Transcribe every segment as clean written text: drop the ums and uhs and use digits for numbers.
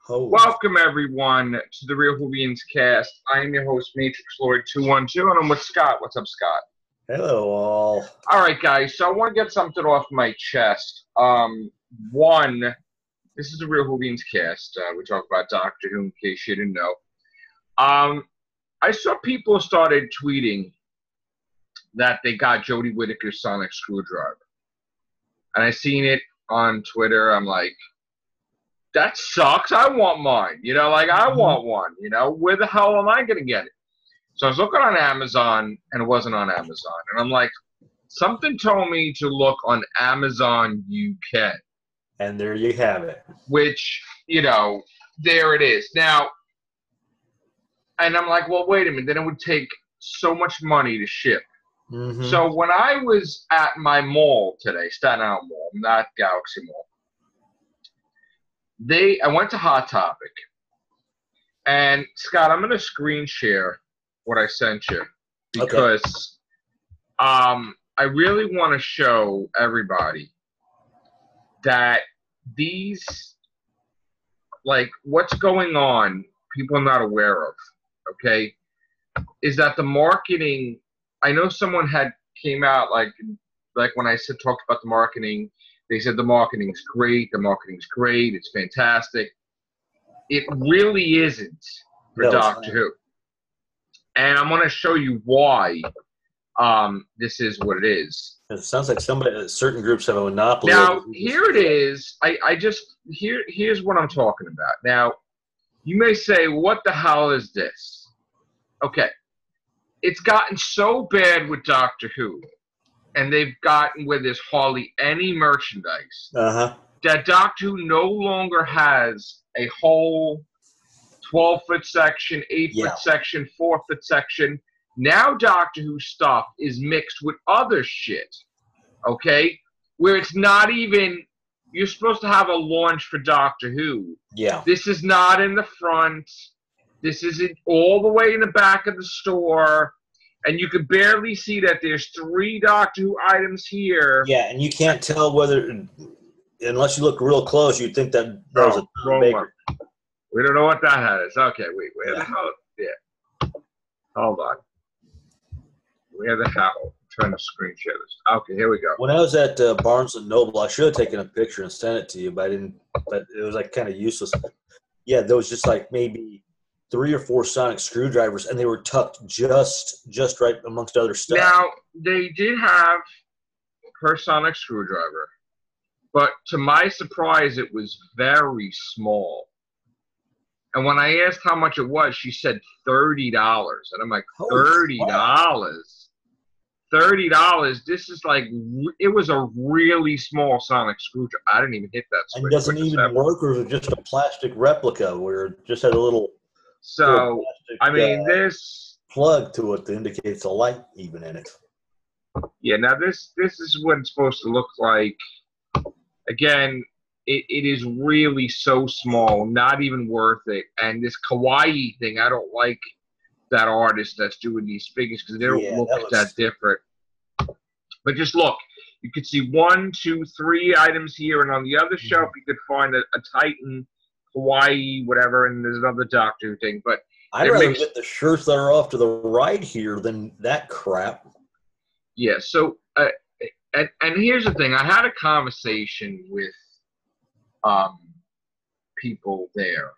Oh. Welcome, everyone, to the Real Whovians cast. I am your host, Matrixlord212, and I'm with Scott. What's up, Scott? Hello, all. All right, guys, so I want to get something off my chest. One, this is the Real Whovians cast. We talk about Doctor Who, in case you didn't know. I saw people started tweeting that they got Jodie Whittaker's sonic screwdriver. And I seen it on Twitter. I'm like, that sucks. I want mine. You know, like, I want one. You know, where the hell am I going to get it? So I was looking on Amazon, and it wasn't on Amazon. And I'm like, something told me to look on Amazon UK. And there you have it. Which, you know, there it is. Now, and I'm like, well, wait a minute. Then it would take so much money to ship. So when I was at my mall today, Staten Island Mall, not Galaxy Mall, I went to Hot Topic, and Scott, I'm going to screen share what I sent you because I really want to show everybody that these, like, what's going on, people are not aware of, okay, is that the marketing, I know someone came out, like when I talked about the marketing, they said the marketing's great, it's fantastic. It really isn't for Doctor Who. And I'm going to show you why this is what it is. It sounds like certain groups have a monopoly. Now, here it is. Here's what I'm talking about. Now, you may say, what the hell is this? Okay. It's gotten so bad with Doctor Who, and they've gotten where there's hardly any merchandise, that Doctor Who no longer has a whole 12-foot section, 8-foot section, 4-foot section. Now Doctor Who stuff is mixed with other shit, okay? Where it's not even, you're supposed to have a launch for Doctor Who. Yeah. This is not in the front. This isn't all the way in the back of the store. And you can barely see that there's 3 Doctor Who items here. Yeah, and you can't tell whether, unless you look real close, you'd think that was a Tom Baker. We don't know what that is. Okay, wait, where the hell? Yeah. Hold on. Where the hell? I'm trying to screen share this. Okay, here we go. When I was at Barnes & Noble, I should have taken a picture and sent it to you, but I didn't. But it was like kind of useless. Yeah, there was just like maybe 3 or 4 sonic screwdrivers, and they were tucked just right amongst other stuff. Now, they did have her sonic screwdriver, but to my surprise, it was very small. And when I asked how much it was, she said $30. And I'm like, $30? $30? This is like, it was a really small sonic screwdriver. I didn't even hit that switch. And doesn't even work, or is it just a plastic replica where it just had a little... So, I mean, this plug to it that indicates a light even in it. Yeah, now this is what it's supposed to look like. Again, it is really so small, not even worth it. And this kawaii thing, I don't like that artist that's doing these figures because they don't look that different. But just look, you could see 1, 2, 3 items here, and on the other shelf you could find a Titan, Hawaii, whatever, and there's another Doctor Who thing. But I'd rather get the shirts that are off to the right here than that crap. Yeah, so, and here's the thing. I had a conversation with people there,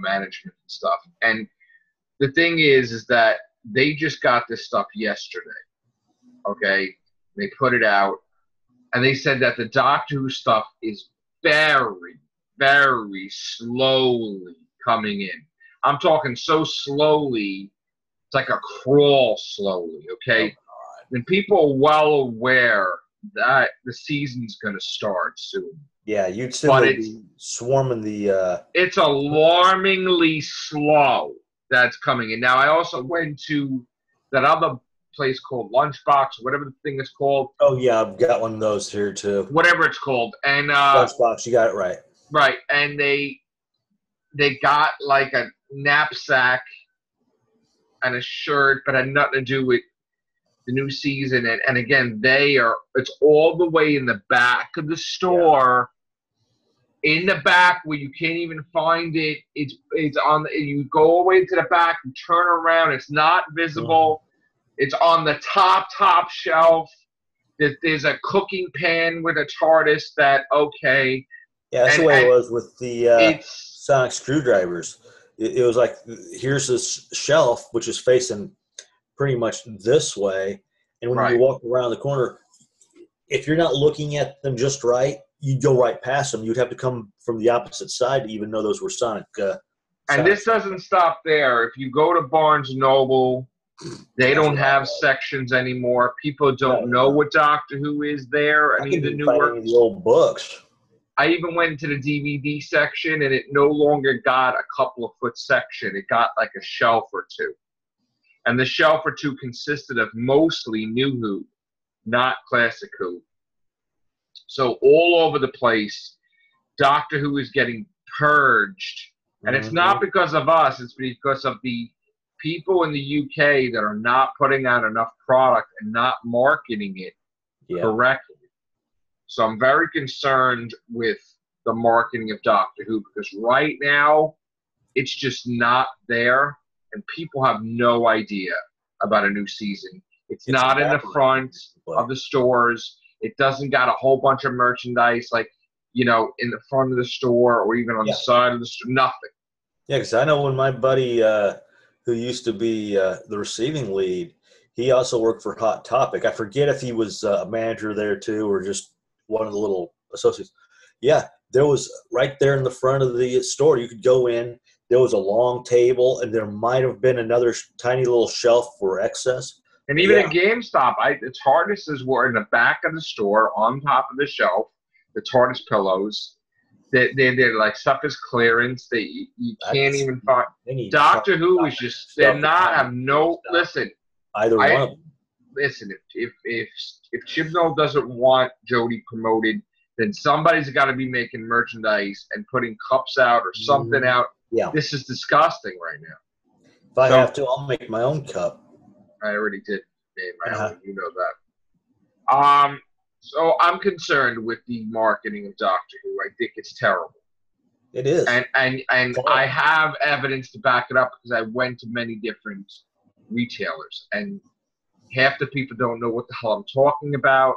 management and stuff. And the thing is that they just got this stuff yesterday, okay? They put it out, and they said that the Doctor Who stuff is very, very slowly coming in. I'm talking so slowly, it's like a crawl slowly, okay? And people are well aware that the season's going to start soon. Yeah, you'd still be swarming the... It's alarmingly slow that's coming in. Now, I also went to that other place called Lunchbox, whatever the thing is called. Oh, yeah, I've got one of those here, too. Whatever it's called. And Lunchbox, you got it right. Right, and they got like a knapsack and a shirt, but had nothing to do with the new season. And again, it's all the way in the back of the store. in the back where you can't even find it. It's on. You go all the way to the back and turn around. It's not visible. It's on the top shelf. There's a cooking pan with a TARDIS that, okay. Yeah, that's the way it was with the sonic screwdrivers. It was like, here's this shelf, which is facing pretty much this way. And when you walk around the corner, if you're not looking at them just right, you'd go right past them. You'd have to come from the opposite side to even know those were sonic. And this doesn't stop there. If you go to Barnes & Noble, they don't have sections anymore. People don't know what Doctor Who is there. Any of the newer the old books. I even went into the DVD section, and it no longer got a couple of foot section. It got like a shelf or two. And the shelf or two consisted of mostly New Who, not Classic Who. So all over the place, Doctor Who is getting purged. And it's not because of us. It's because of the people in the UK that are not putting out enough product and not marketing it correctly. So I'm very concerned with the marketing of Doctor Who, because right now it's just not there, and people have no idea about a new season. It's not in the front of the stores. It doesn't got a whole bunch of merchandise, like, you know, in the front of the store or even on the side of the store. Nothing. Yeah, because I know when my buddy who used to be the receiving lead, he also worked for Hot Topic. I forget if he was a manager there too or just one of the little associates. Yeah, there was right there in the front of the store. You could go in. There was a long table, and there might have been another tiny little shelf for excess. And even at GameStop, the TARDISes were in the back of the store on top of the shelf, the TARDIS pillows. They're like stuff is clearance. You can't even find. Doctor Who is just, they're not, have no, listen. Either one of them. Listen, if Chibnall doesn't want Jodie promoted, then somebody's got to be making merchandise and putting cups out or something out. Yeah. This is disgusting right now. If I have to, I'll make my own cup. I already did make my own. You know that. So I'm concerned with the marketing of Doctor Who. I think it's terrible. It is. And I have evidence to back it up because I went to many different retailers, and half the people don't know what the hell I'm talking about,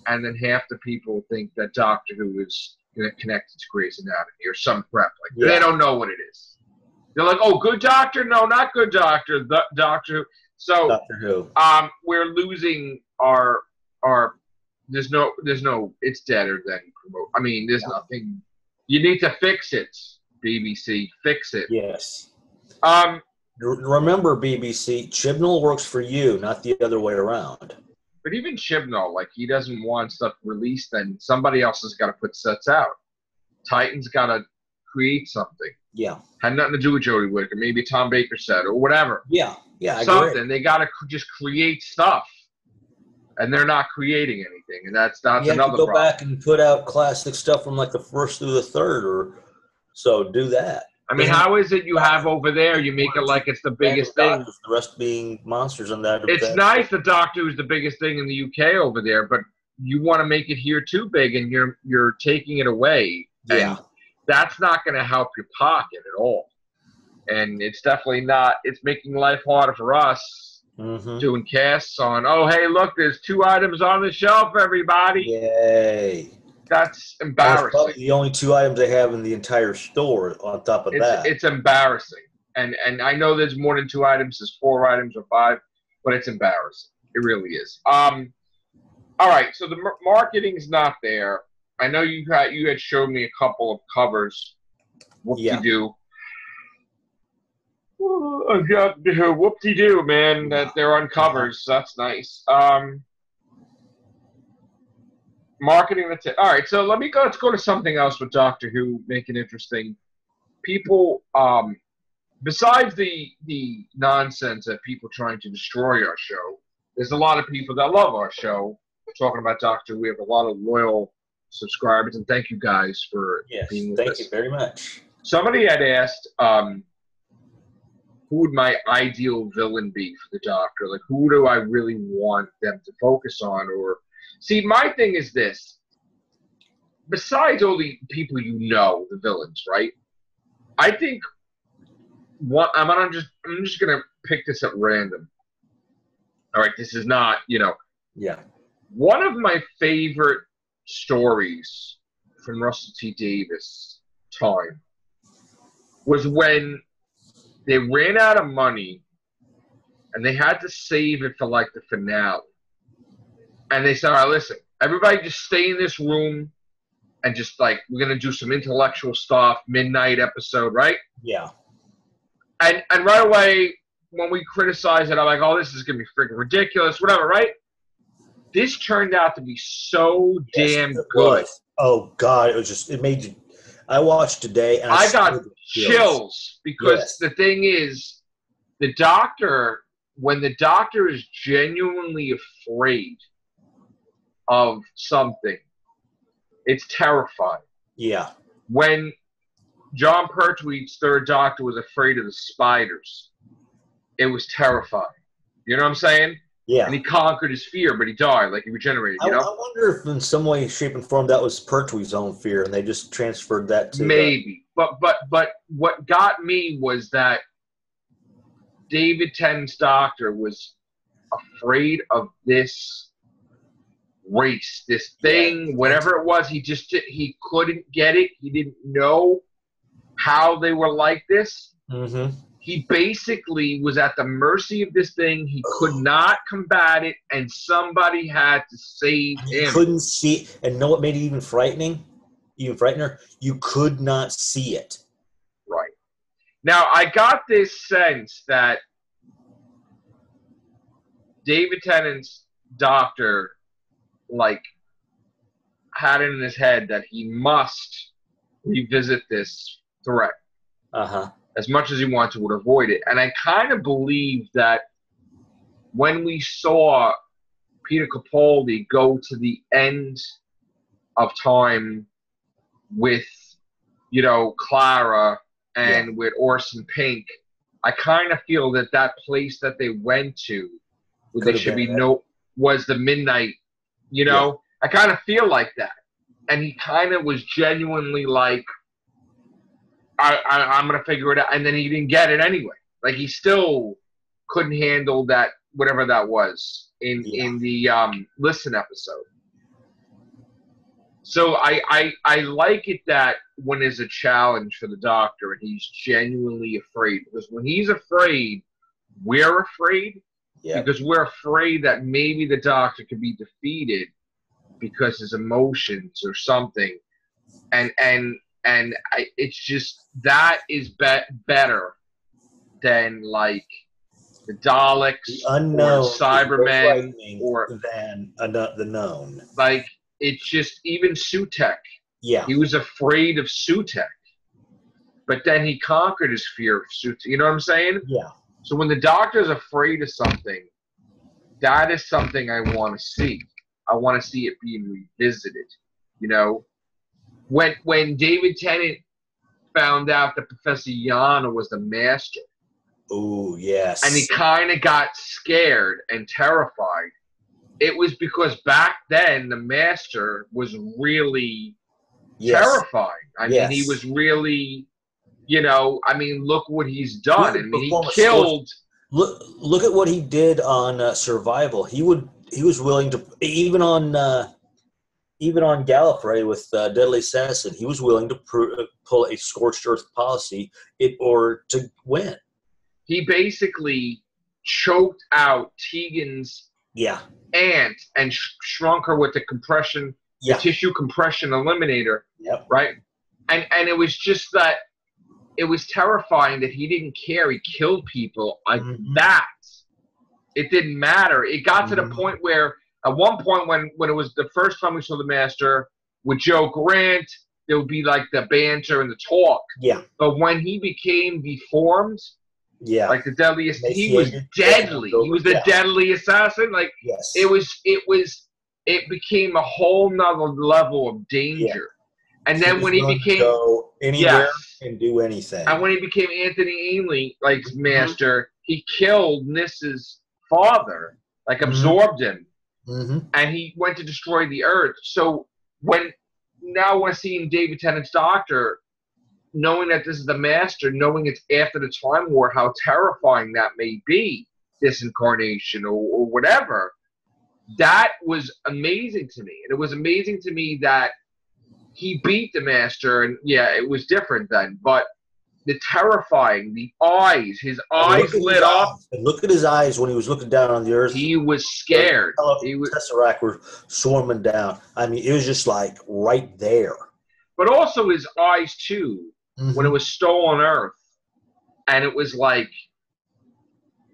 and then half the people think that Doctor Who is connected to Grey's Anatomy or some crap like that. They don't know what it is. They're like, oh, Good Doctor? No, not Good Doctor. The Doctor Who. So Doctor Who. We're losing our there's no it's deader than promote. I mean, there's nothing. You need to fix it, BBC. Fix it. Yes. Remember, BBC, Chibnall works for you, not the other way around. But even Chibnall, like, he doesn't want stuff released, then somebody else has got to put sets out. Titan's got to create something. Yeah. Had nothing to do with Jodie Whittaker. Maybe Tom Baker said, or whatever. Yeah, I something. agree. They got to just create stuff. And they're not creating anything, and that's another problem. You have to go back and put out classic stuff from like the first through the third, or so do that. I mean, how is it you have over there? You make it like it's the biggest thing. The rest being monsters on that. It's nice that Doctor Who is the biggest thing in the UK over there, but you want to make it here too big, and you're taking it away. Yeah, and that's not going to help your pocket at all. And it's definitely not. It's making life harder for us. Doing casts on, oh, hey, look, there's 2 items on the shelf, everybody. Yay. That's embarrassing. That's probably the only 2 items they have in the entire store on top of that. It's embarrassing. And I know there's more than 2 items. There's 4 items or 5, but it's embarrassing. It really is. All right, so the marketing's not there. I know you had showed me a couple of covers. Whoop-de-doo. Whoop-de-doo, man, that they're on covers. That's nice. Marketing, that's it. All right, so let's go to something else with Doctor Who, make it interesting. People, besides the nonsense of people trying to destroy our show, there's a lot of people that love our show. We're talking about Doctor Who. We have a lot of loyal subscribers, and thank you guys for being with us. Thank you very much. Somebody had asked, who would my ideal villain be for the Doctor? Like, who do I really want them to focus on? Or see, my thing is this: besides all the people the villains, right? I think I'm just gonna pick this at random. All right, this is not, Yeah. One of my favorite stories from Russell T. Davis' time was when they ran out of money and they had to save it for like the finale. And they said, all right, listen, everybody just stay in this room and just like, we're going to do some intellectual stuff, midnight episode, right? Yeah. And right away, when we criticize it, I'm like, oh, this is going to be freaking ridiculous, whatever, right? This turned out to be so damn good. Oh, God. It made you. I watched today and I got chills because the thing is, the doctor, when the doctor is genuinely afraid of something, it's terrifying. Yeah. When John Pertwee's third doctor was afraid of the spiders, it was terrifying. You know what I'm saying? Yeah. And he conquered his fear, but he died, like he regenerated, I wonder if in some way, shape, and form that was Pertwee's own fear, and they just transferred that to maybe. But what got me was that David Tennant's doctor was afraid of this race, this thing, whatever it was. He couldn't get it. He didn't know how they were like this. Mm-hmm. He basically was at the mercy of this thing. He could not combat it, and somebody had to save him. You couldn't see, and know what made it even frightener? You could not see it. Right. Now, I got this sense that David Tennant's doctor, like, had it in his head that he must revisit this threat. Uh-huh. As much as he wanted to avoid it. And I kind of believe that when we saw Peter Capaldi go to the end of time with, Clara and with Orson Pink, I kind of feel that place that they went to, where they should be was the midnight, I kind of feel like that. And he kind of was genuinely like, I'm going to figure it out. And then he didn't get it anyway. Like, he still couldn't handle that, whatever that was, in the Listen episode. So I like it that when there's a challenge for the doctor and he's genuinely afraid. Because when he's afraid, we're afraid. Yeah. Because we're afraid that maybe the doctor could be defeated because his emotions or something. And it's just, that is better than like the Daleks, the unknown, or Cybermen, or than the known. Like, it's just, even Sutek. Yeah, he was afraid of Sutek, but then he conquered his fear of Sutek. You know what I'm saying? Yeah. So when the doctor's afraid of something, that is something I want to see. I want to see it being revisited. When David Tennant found out that Professor Yana was the master. Oh, yes. And he kind of got scared and terrified. It was because back then the master was really terrifying. I mean, he was really, look what he's done. I mean, he killed. Look at what he did on Survival. He was willing to, even on Gallifrey with Deadly Assassin, he was willing to pull a scorched earth policy in order to win. He basically choked out Tegan's aunt and shrunk her with the compression, the tissue compression eliminator. Yep. Right? And it was just that, it was terrifying that he didn't care. He killed people like that. It didn't matter. It got to the point where, at one point, when it was the first time we saw the Master with Joe Grant, there would be like the banter and the talk. Yeah. But when he became deformed, like the deadliest, he was deadly. He was the deadly assassin. Like, it became a whole nother level of danger. Yeah. And then when he became go anywhere and do anything, and when he became Anthony Ainley, like Master, he killed Nissa's father, like absorbed him. And he went to destroy the earth. So when now we're seeing David Tennant's Doctor, knowing that this is the Master, knowing it's after the Time War, how terrifying that may be, this incarnation or whatever. That was amazing to me. And it was amazing to me that he beat the Master, and yeah, it was different then, but the terrifying, the eyes, his eyes lit up. And look at his eyes when he was looking down on the earth. He was scared. Tesseract were swarming down. I mean, it was just like right there. But also his eyes too, when it was stolen Earth, and it was like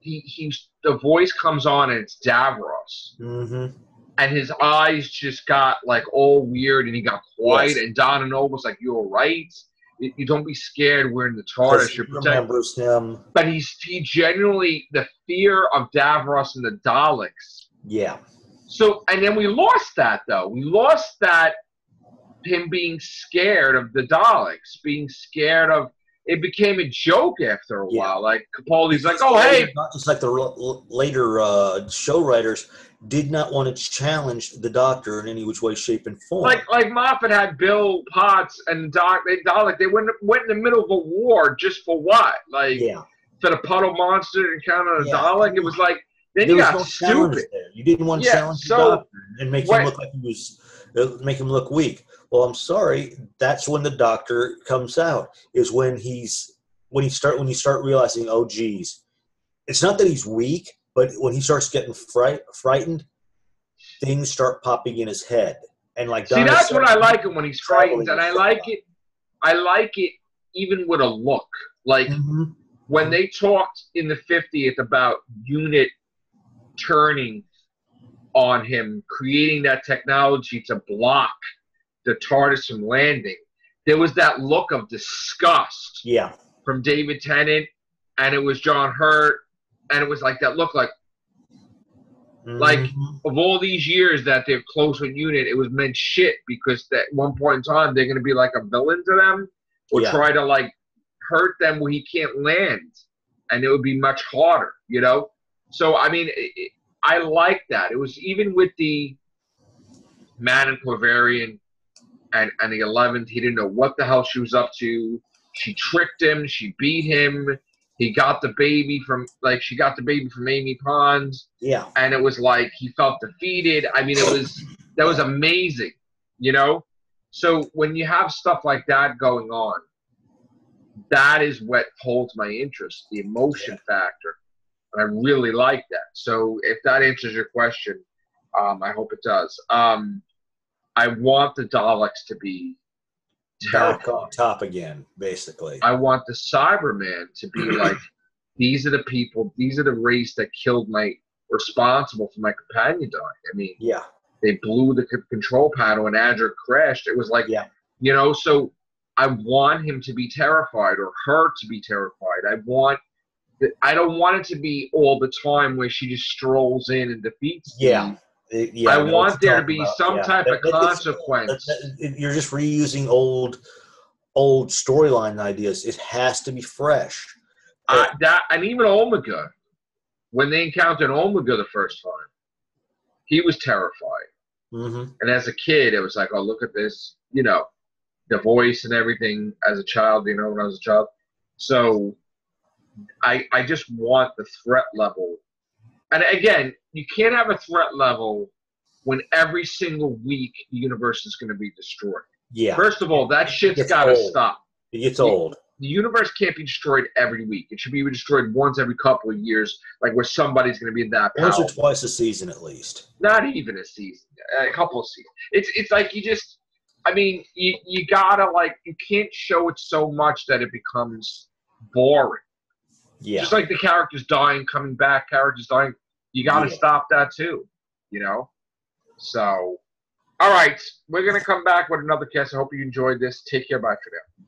the voice comes on and it's Davros, and his eyes just got like all weird, and he got quiet, and Donna Noble was like, "You all right? You don't be scared. We're in the TARDIS. You're remembers him." But he genuinely, the fear of Davros and the Daleks. Yeah. So, and then we lost that though. We lost that, him being scared of the Daleks, being scared of. It became a joke after a while. Like Capaldi's like, "Oh hey," not just like the later show writers did not want to challenge the Doctor in any which way, shape, and form. Like Moffat had Bill Potts and Dalek. They went in the middle of a war just for what? Like for the puddle monster to encounter a Dalek. It was like then you got stupid. There. You didn't want to challenge the Doctor and make him look like he was, make him look weak. Well, I'm sorry. That's when the Doctor comes out. Is when you start realizing, oh, geez, it's not that he's weak, but when he starts getting frightened, things start popping in his head. And like, see, that's what I like him when he's frightened, and I like it. I like it even with a look. Like when they talked in the 50th about UNIT turning on him, creating that technology to block the TARDIS from landing, there was that look of disgust from David Tennant, and it was John Hurt, and it was like that look like of all these years that they're close with UNIT, it was meant shit, because at one point in time they're going to be like a villain to them or try to like hurt them where he can't land, and it would be much harder, you know? So, I mean, I like that. It was even with the Man and Corvarian, and the 11th, he didn't know what the hell she was up to. She tricked him. She beat him. He got the baby from, she got the baby from Amy Pond. Yeah. And it was like, he felt defeated. I mean, that was amazing, you know? So when you have stuff like that going on, that is what holds my interest, the emotion factor. And I really like that. So if that answers your question, I hope it does. I want the Daleks to be back on top again, basically. I want the Cyberman to be like, these are the people, these are the race that killed responsible for my companion dying. I mean, they blew the control panel and Adra crashed. It was like, you know, so I want him to be terrified, or her to be terrified. I don't want it to be all the time where she just strolls in and defeats me. I want there to be some type of consequence. You're just reusing old storyline ideas. It has to be fresh. And even Omega, when they encountered Omega the first time, he was terrified. And as a kid, it was like, oh, look at this, you know, the voice and everything as a child, you know, when I was a child. So I just want the threat level. And again, you can't have a threat level when every single week the universe is going to be destroyed. Yeah. First of all, that shit's got to stop. It gets old. The universe can't be destroyed every week. It should be destroyed once every couple of years, like where somebody's going to be that powerful. Once or twice a season at least. Not even a season. A couple of seasons. It's like you just, I mean, you got to, like, you can't show it so much that it becomes boring. Yeah. Just like the characters dying, coming back, characters dying. You got to stop that too, you know? So, all right. We're going to come back with another cast. I hope you enjoyed this. Take care. Bye for now.